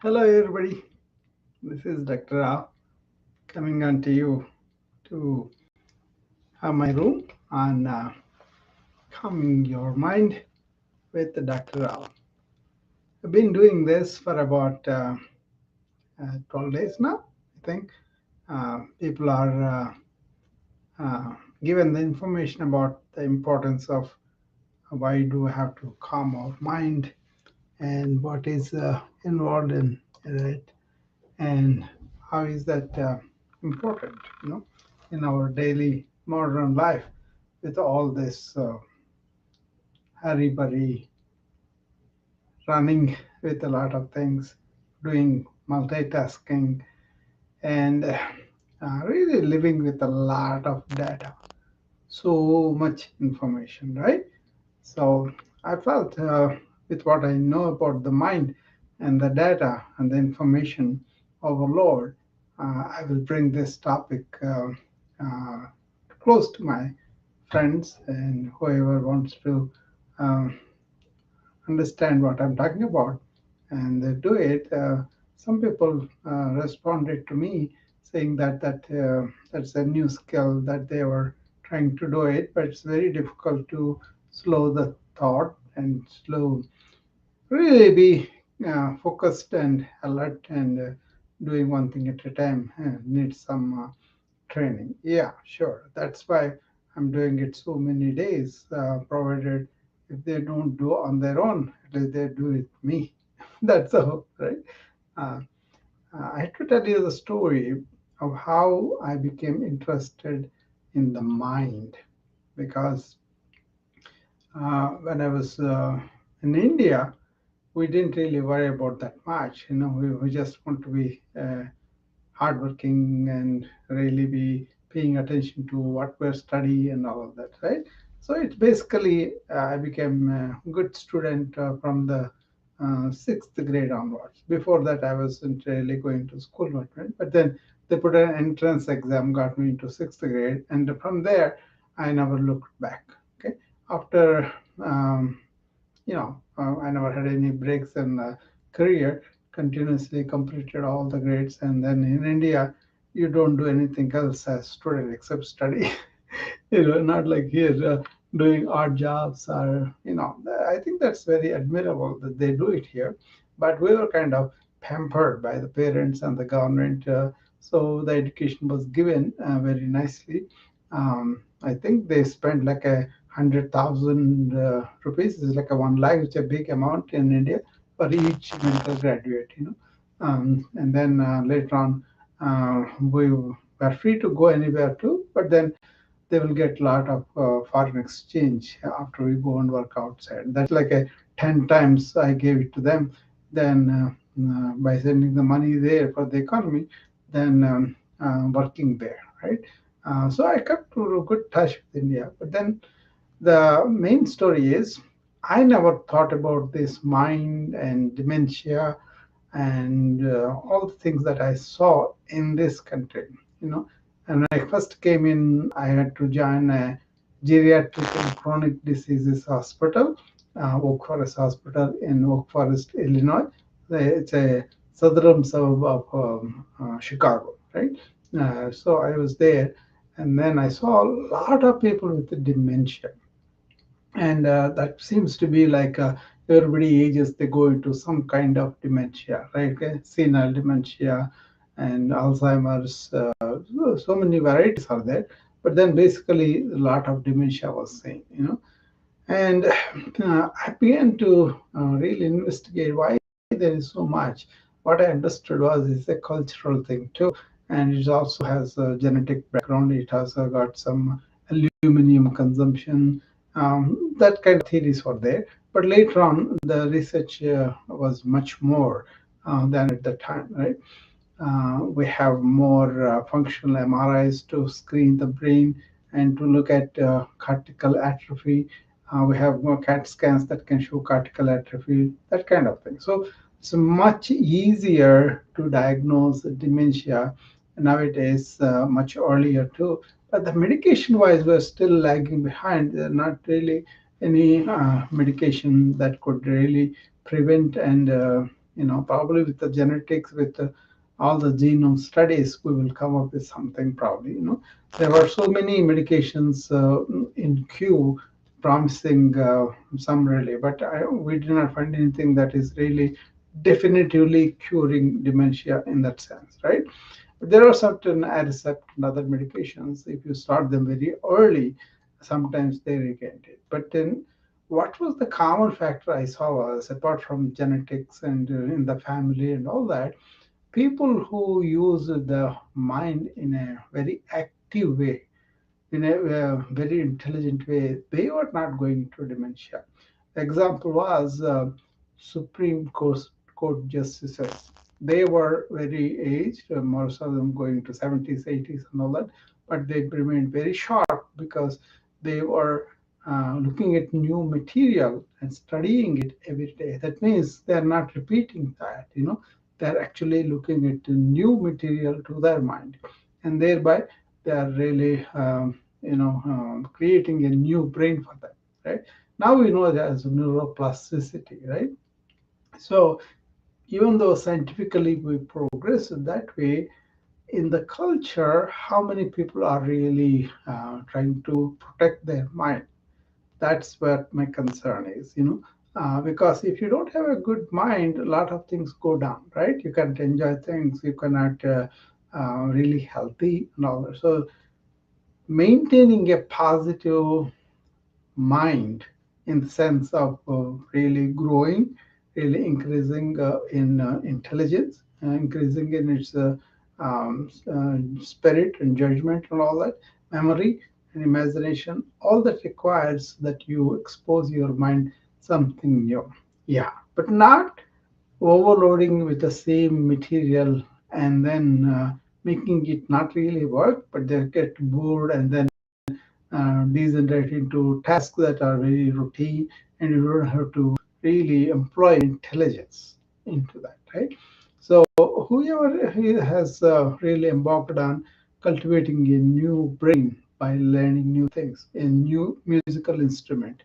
Hello, everybody. This is Dr. Rao coming on to you to my room on calming your mind with Dr. Rao. I've been doing this for about 12 days now. I think people are given the information about the importance of why do we have to calm our mind and what is involved in it and how is that important, you know, in our daily modern life with all this hurry burry running with a lot of things, doing multitasking, and really living with a lot of data, so much information, right? So I felt with what I know about the mind and the data and the information overload, I will bring this topic uh, close to my friends and whoever wants to um, understand what I'm talking about and they do it. Some people responded to me saying that that's a new skill that they were trying to do it, but it's very difficult to slow the thought and slow really be focused and alert and doing one thing at a time needs some training. Yeah, sure. That's why I'm doing it so many days, provided if they don't do on their own, at least they do it with me. That's all, right? Uh, I have to tell you the story of how I became interested in the mind because when I was in India, we didn't really worry about that much. You know, we just want to be hardworking and really be paying attention to what we're studying and all of that, right? So it's basically I became a good student from the sixth grade onwards. Before that, I wasn't really going to school, right? But then they put an entrance exam, got me into sixth grade, and from there, I never looked back. Okay, after I never had any breaks in the career, continuously completed all the grades. And then in India, you don't do anything else as student except study. Not like here doing odd jobs or, I think that's very admirable that they do it here. But we were kind of pampered by the parents and the government. So the education was given very nicely. I think they spent like 100,000 rupees is like a 1 lakh, which is a big amount in India for each medical graduate, and then later on, we were free to go anywhere too, but then they will get a lot of foreign exchange after we go and work outside. That's like a 10 times I gave it to them. Then by sending the money there for the economy, then working there, right? So I kept to good touch with India. But then the main story is I never thought about this mind and dementia and all the things that I saw in this country. You know, and when I first came in, I had to join a geriatric and chronic diseases hospital, Oak Forest Hospital in Oak Forest, Illinois. It's a southern suburb of Chicago, right? So I was there, and then I saw a lot of people with dementia and that seems to be like everybody ages they go into some kind of dementia, right? Okay? Senile dementia and Alzheimer's. So many varieties are there, but then basically a lot of dementia was seen, and I began to really investigate why there is so much. What I understood was it's a cultural thing too, and it also has a genetic background. It also got some aluminum consumption. That kind of theories were there, but later on the research was much more than at the time, right? We have more functional MRIs to screen the brain and to look at cortical atrophy. We have more CAT scans that can show cortical atrophy, that kind of thing. So it's much easier to diagnose dementia nowadays, much earlier too. But the medication wise, we're still lagging behind. There are not really any medication that could really prevent and Probably with the genetics, with all the genome studies, we will come up with something probably. There were so many medications in queue promising some really, but we did not find anything that is really definitively curing dementia in that sense, right? But there are certain Aricept and other medications. If you start them very early, sometimes they regain it. But then, what was the common factor I saw was, apart from genetics and in the family and all that, people who use the mind in a very active way, in a very intelligent way, they were not going to dementia. The example was Supreme Court justices. They were very aged, most of them going to 70s, 80s, and all that, but they remained very sharp because they were looking at new material and studying it every day. That means they're not repeating that, they're actually looking at the new material to their mind, and thereby they are really creating a new brain for them, right? Now we know that as neuroplasticity, right? So even though scientifically we progress in that way, in the culture, how many people are really trying to protect their mind? That's what my concern is, because if you don't have a good mind, a lot of things go down, right? You can't enjoy things, you cannot really healthy and all that. So maintaining a positive mind in the sense of really growing, really increasing in intelligence, increasing in its spirit and judgment and all that, memory and imagination, all that requires that you expose your mind something new. Yeah, but not overloading with the same material and then making it not really work, but they get bored and then degenerate into tasks that are very routine, and you don't have to really employ intelligence into that, right? So whoever has really embarked on cultivating a new brain by learning new things, a new musical instrument,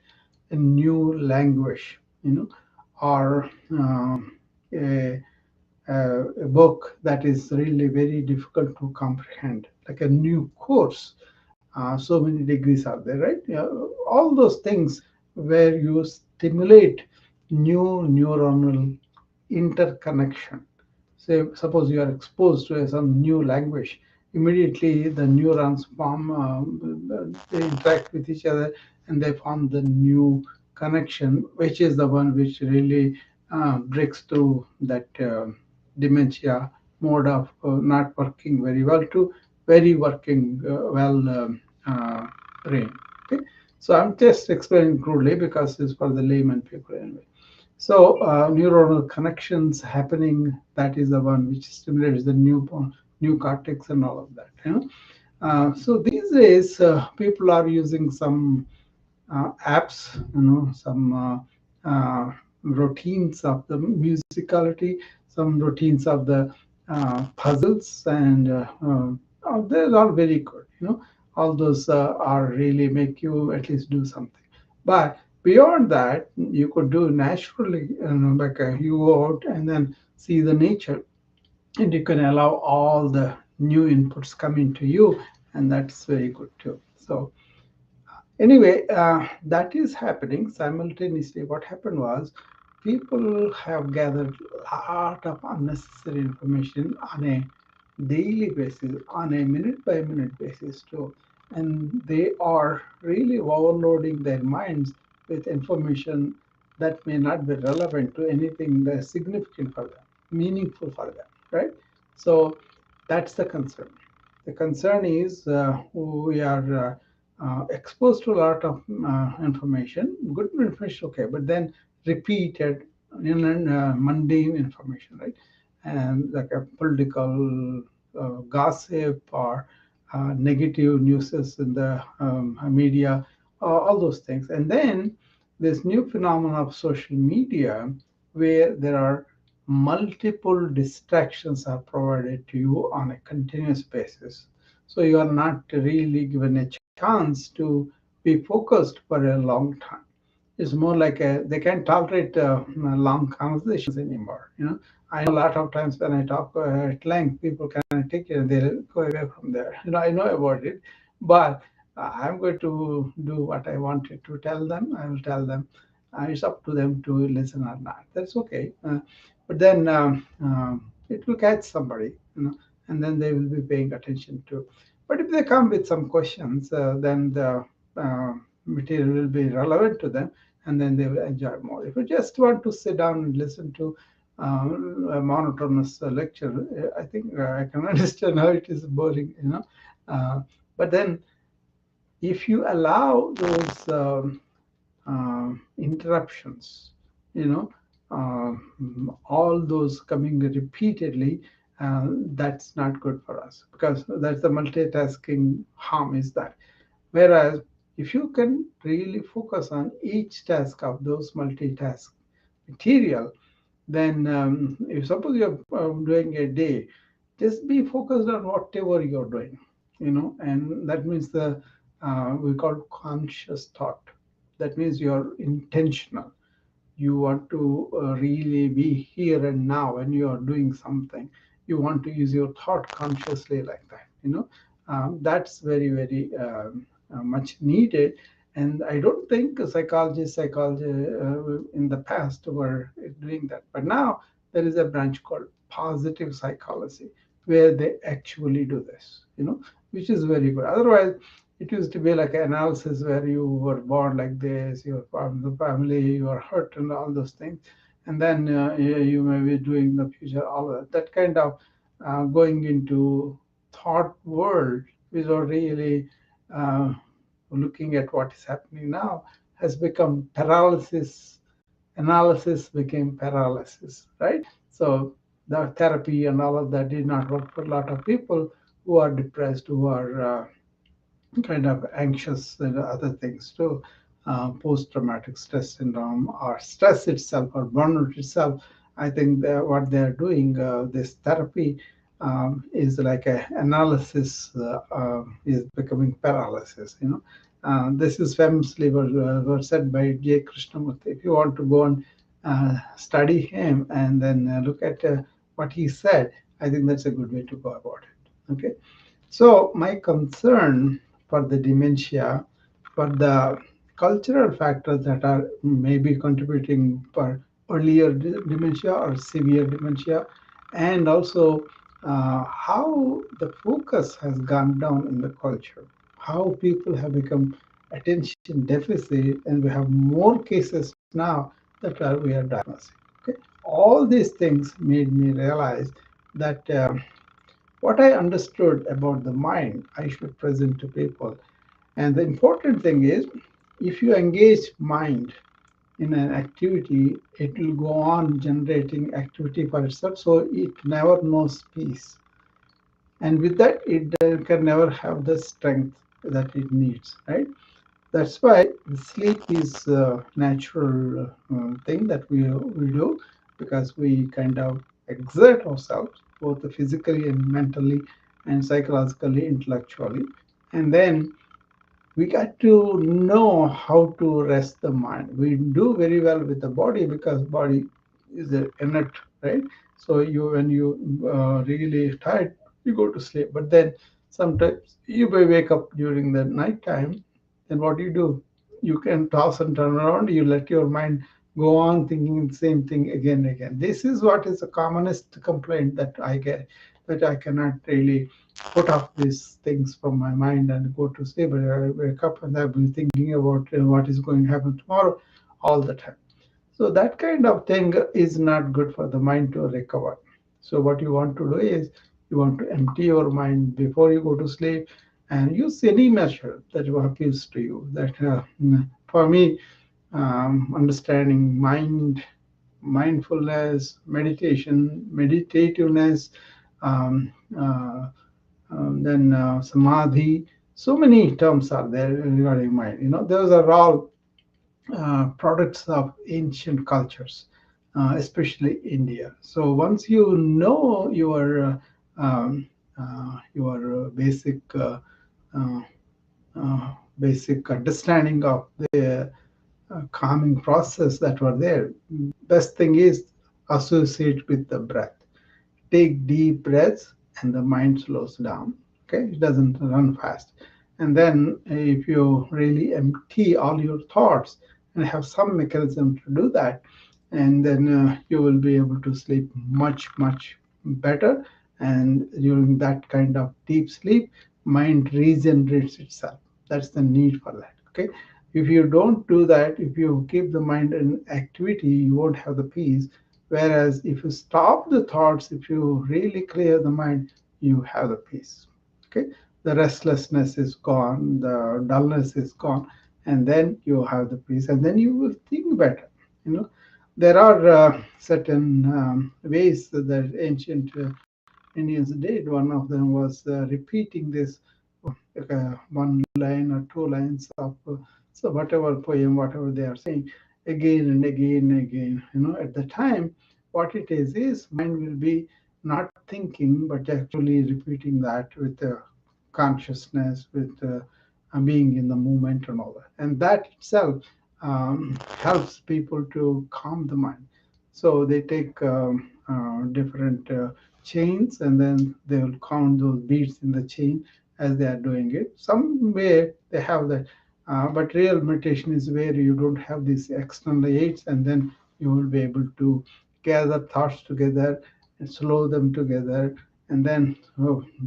a new language, or a, a book that is really very difficult to comprehend, like a new course. So many degrees are there, right? Yeah, all those things where you stimulate new neuronal interconnection. Say, suppose you are exposed to some new language, immediately the neurons form, they interact with each other, and they form the new connection, which is the one which really breaks through that dementia mode of not working very well to very working well brain. Okay, so I'm just explaining crudely because it's for the layman people anyway. So neuronal connections happening, that is the one which stimulates the new cortex and all of that. So these days people are using some apps, some routines of the musicality, some routines of the puzzles, and they're all very good. All those are really make you at least do something. But beyond that, you could do naturally, like you go out and then see the nature, and you can allow all the new inputs coming to you, and that's very good too. So anyway, that is happening simultaneously. What happened was people have gathered a lot of unnecessary information on a daily basis, on a minute by minute basis too, and they are really overloading their minds with information that may not be relevant to anything that is significant for them, meaningful for them, right? So that's the concern. The concern is we are exposed to a lot of information, good information, okay, but then repeated mundane information, right? And like a political gossip or negative news in the media, all those things. And then this new phenomenon of social media where there are multiple distractions are provided to you on a continuous basis. So you are not really given a chance to be focused for a long time. It's more like they can't tolerate long conversations anymore. I know a lot of times when I talk at length, people can take it and they'll go away from there. I know about it, but I'm going to do what I wanted to tell them. I will tell them. It's up to them to listen or not. That's okay. But then it will catch somebody, and then they will be paying attention to. But if they come with some questions, then the uh, material will be relevant to them, and then they will enjoy more. If you just want to sit down and listen to a monotonous lecture, I think I can understand how it is boring. Uh, but then if you allow those interruptions, you know, all those coming repeatedly, that's not good for us because that's the multitasking harm is that. Whereas if you can really focus on each task of those multitask material, then if suppose you're doing a day, just be focused on whatever you're doing, and that means the we call conscious thought. That means you're intentional. You want to really be here and now when you are doing something. You want to use your thought consciously like that. That's very, very much needed. And I don't think psychology in the past were doing that. But now there is a branch called positive psychology where they actually do this, which is very good. Otherwise, it used to be like an analysis where you were born like this, you're from the family, you are hurt, and all those things. And then you may be doing the future, all of that. That kind of going into thought world without really uh, looking at what is happening now has become paralysis. Analysis became paralysis, right? So the therapy and all of that did not work for a lot of people who are depressed, who are kind of anxious and other things too. Post-traumatic stress syndrome or stress itself or burnout itself. I think that what they're doing, this therapy, is like a analysis is becoming paralysis. This is famously were said by J. Krishnamurti. If you want to go and study him and then look at what he said, I think that's a good way to go about it. Okay. So my concern for the dementia, for the cultural factors that are maybe contributing for earlier dementia or severe dementia, and also how the focus has gone down in the culture, how people have become attention deficit, and we have more cases now that we are diagnosing. Okay, all these things made me realize that. What I understood about the mind, I should present to people. And the important thing is, if you engage mind in an activity, it will go on generating activity for itself, so it never knows peace. And with that, it can never have the strength that it needs, right? That's why sleep is a natural thing that we do because we kind of exert ourselves both physically and mentally and psychologically, intellectually. And then we got to know how to rest the mind. We do very well with the body because body is inert, right? So you when you really tired, you go to sleep. But then sometimes you may wake up during the night time. Then what do? You can toss and turn around. You let your mind go on thinking the same thing again and again. This is what is the commonest complaint that I get, that I cannot really put off these things from my mind and go to sleep. But I wake up and I've been thinking about what is going to happen tomorrow all the time. So that kind of thing is not good for the mind to recover. So what you want to do is you want to empty your mind before you go to sleep and use any measure that appeals to you. That for me, understanding mind, mindfulness, meditation, meditativeness, um, uh, then samadhi. So many terms are there regarding mind. Those are all products of ancient cultures, especially India. So once you know your uh, basic understanding of the calming process that were there. Best thing is associate with the breath. Take deep breaths and the mind slows down. Okay, it doesn't run fast. And then if you really empty all your thoughts and have some mechanism to do that, and then you will be able to sleep much better. And during that kind of deep sleep, mind regenerates itself. That's the need for that. Okay, if you don't do that, if you keep the mind in activity, you won't have the peace. Whereas if you stop the thoughts, if you really clear the mind, you have the peace. Okay, the restlessness is gone, the dullness is gone, and then you have the peace, and then you will think better. You know, there are certain ways that ancient Indians did. One of them was repeating this one line or two lines of so whatever poem, whatever they are saying, again and again and again. At the time, what it is mind will be not thinking, but actually repeating that with consciousness, with being in the moment and all that. And that itself helps people to calm the mind. So they take different chains, and then they will count those beats in the chain as they are doing it. Some way they have that, but real meditation is where you don't have these external aids, and then you will be able to gather thoughts together and slow them together, and then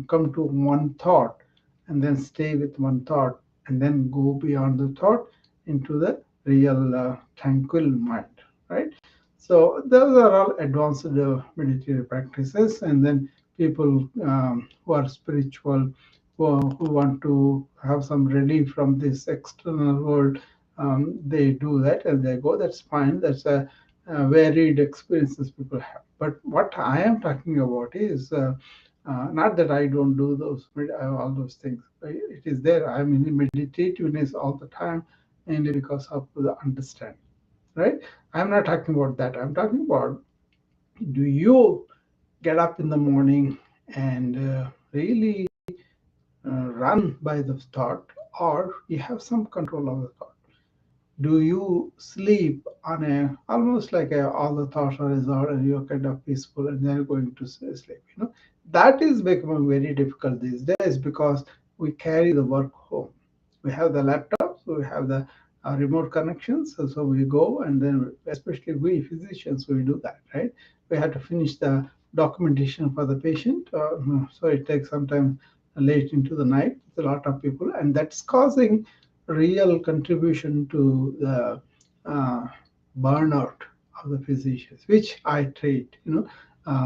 come to one thought, and then stay with one thought, and then go beyond the thought into the real tranquil mind, right? So those are all advanced meditative practices. And then people who are spiritual, who want to have some relief from this external world, they do that and they go. That's fine. That's a varied experiences people have. But what I am talking about is not that I don't do all those things. It is there. I'm in meditativeness all the time, mainly because of the understanding, right? I'm not talking about that. I'm talking about, do you get up in the morning and really run by the thought, or you have some control of the thought? Do you sleep on a almost like all the thoughts are resolved and you're kind of peaceful and then going to sleep? That is becoming very difficult these days because we carry the work home. We have the laptops, we have the remote connections, so we go, and then especially we physicians, we do that, right? We have to finish the documentation for the patient, so it takes sometimes late into the night with a lot of people, and that's causing real contribution to the uh, burnout of the physicians, which I treat.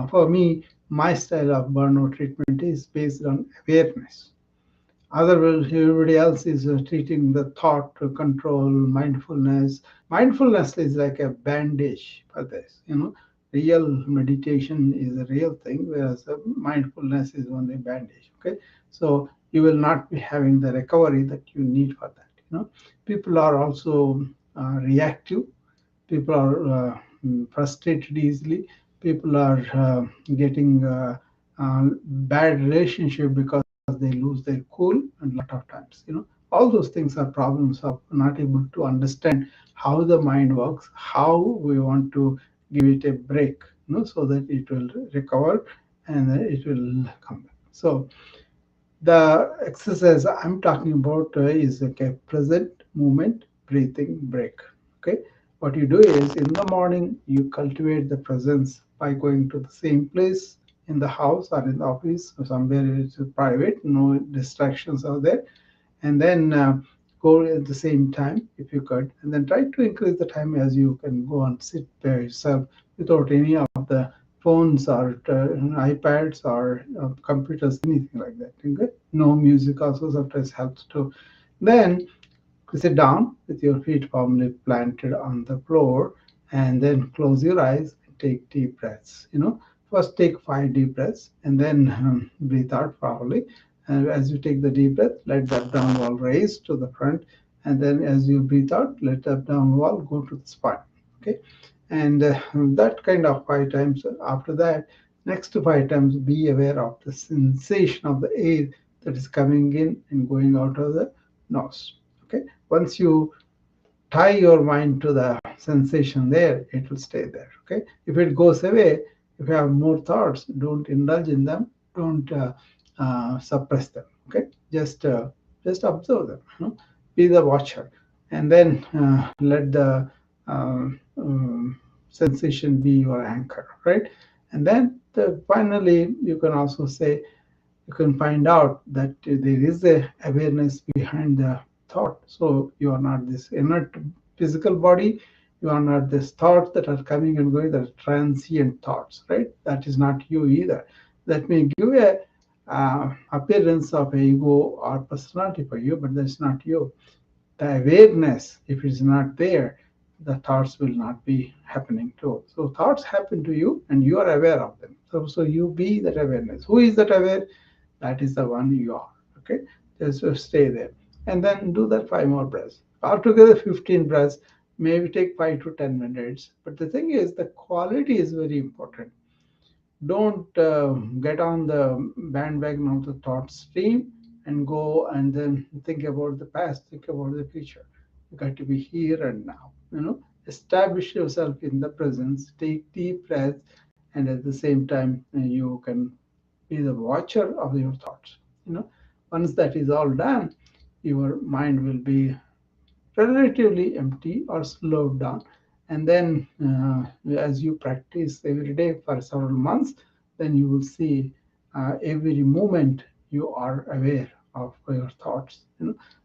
For me, my style of burnout treatment is based on awareness. Otherwise, everybody else is treating the thought to control, mindfulness. Mindfulness is like a bandage for this. Real meditation is a real thing, whereas mindfulness is only bandage. Okay, so you will not be having the recovery that you need for that. People are also reactive. People are frustrated easily. People are getting bad relationship because they lose their cool, and lot of times, all those things are problems of not able to understand how the mind works, how we want to give it a break, so that it will recover and it will come back. So the exercise I'm talking about is like a present moment breathing break. Okay, what you do is in the morning you cultivate the presence by going to the same place in the house or in the office or somewhere it's private, no distractions are there, and then go at the same time if you could, and then try to increase the time as you can go and sit by yourself without any of the phones or iPads or computers, anything like that. Okay? No music also sometimes helps too. Then sit down with your feet firmly planted on the floor, and then close your eyes and take deep breaths. First take 5 deep breaths, and then breathe out properly. And as you take the deep breath, let the abdomen wall raise to the front, and then as you breathe out, let the abdomen wall go to the spine. Okay, and that kind of 5 times. After that, next 5 times, be aware of the sensation of the air that is coming in and going out of the nose. Okay, once you tie your mind to the sensation there, it will stay there. Okay. If it goes away, if you have more thoughts, don't indulge in them. Don't suppress them. Okay. Just observe them. Be the watcher, and then let the sensation be your anchor. Right. And then finally, you can also say you can find out that there is a awareness behind the thought. So you are not this inert physical body. You are not this thoughts that are coming and going, that are transient thoughts, right? That is not you either. That may give a appearance of ego or personality for you, but that's not you. The awareness, if it's not there, the thoughts will not be happening too. So thoughts happen to you and you are aware of them. So you be that awareness. Who is that aware? That is the one you are. Okay. Just stay there. And then do that 5 more breaths. Altogether 15 breaths, maybe take 5 to 10 minutes. But the thing is, the quality is very important. Don't get on the bandwagon of the thought stream and go and then think about the past, think about the future. You got to be here and now. Establish yourself in the presence, take deep breaths, and at the same time, you can be the watcher of your thoughts. You know, Once that is all done, your mind will be relatively empty or slowed down. And then, as you practice every day for several months, then you will see every moment you are aware of your thoughts.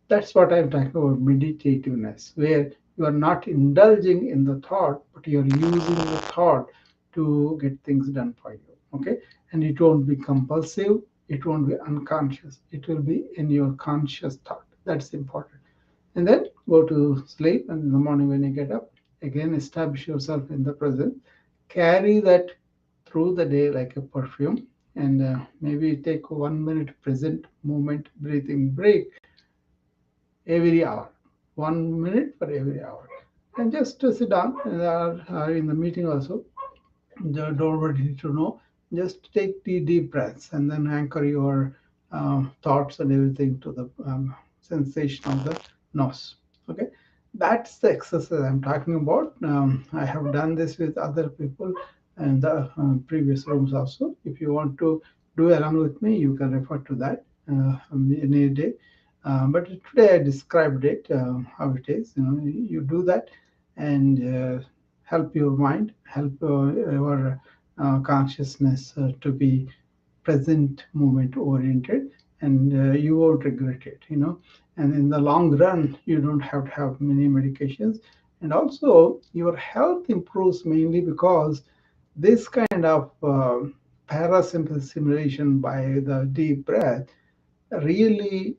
That's what I'm talking about meditativeness, where you are not indulging in the thought, but you're using the thought to get things done for you. Okay, and it won't be compulsive. It won't be unconscious. It will be in your conscious thought. That's important. And then go to sleep, and in the morning when you get up, again establish yourself in the present. Carry that through the day like a perfume, and maybe take 1 minute present moment breathing break every hour. 1 minute for every hour. And just to sit down in the meeting also, don't need to know. Just take the deep breaths and then anchor your thoughts and everything to the sensation of the nose. Okay, that's the exercise I'm talking about. I have done this with other people in the previous rooms also. If you want to do along with me, you can refer to that any day. But today I described it how it is. You do that and help your mind, help your consciousness to be present moment oriented, and you won't regret it. And in the long run, you don't have to have many medications, and also your health improves mainly because this kind of parasympathetic stimulation by the deep breath really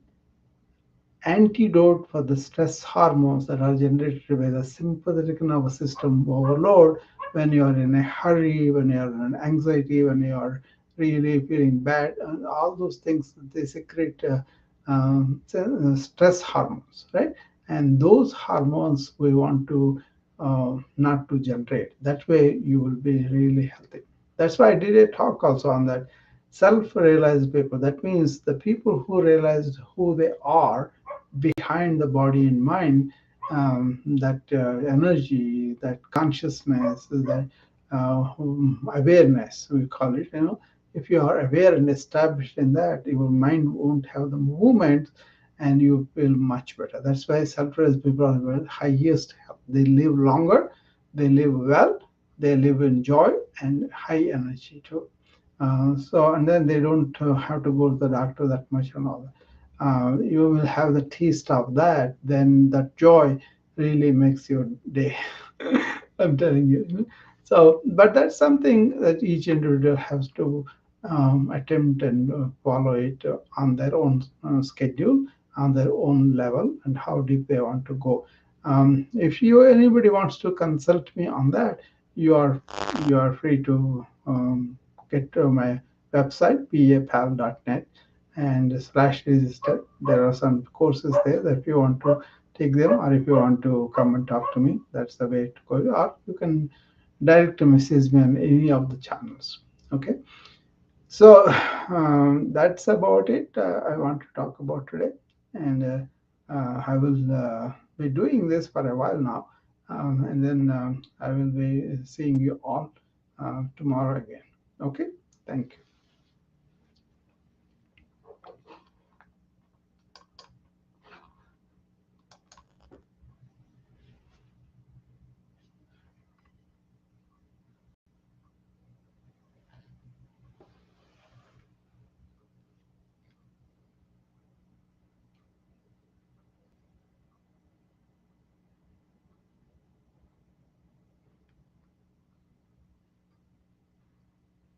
antidote for the stress hormones that are generated by the sympathetic nervous system overload when you are in a hurry, when you are in anxiety, when you are really feeling bad, and all those things they secrete stress hormones, right? And those hormones we want to not to generate. That way you will be really healthy. That's why I did a talk also on that self-realized people. That means the people who realized who they are behind the body and mind, that energy, that consciousness, that awareness, we call it. If you are aware and established in that, your mind won't have the movement and you feel much better. That's why self-realized people are the highest health. They live longer, they live well, they live in joy and high energy too. And then they don't have to go to the doctor that much and all that. You will have the taste of that, then that joy really makes your day. I'm telling you. So, but that's something that each individual has to attempt and follow it on their own schedule, on their own level, and how deep they want to go. If anybody wants to consult me on that, you are free to get to my website papal.net and slash register. There are some courses there that if you want to take them or if you want to come and talk to me, that's the way to go. Or you can direct message me on any of the channels. Okay. So that's about it. I want to talk about today, and I will be doing this for a while now. And then I will be seeing you all tomorrow again. Okay, thank you.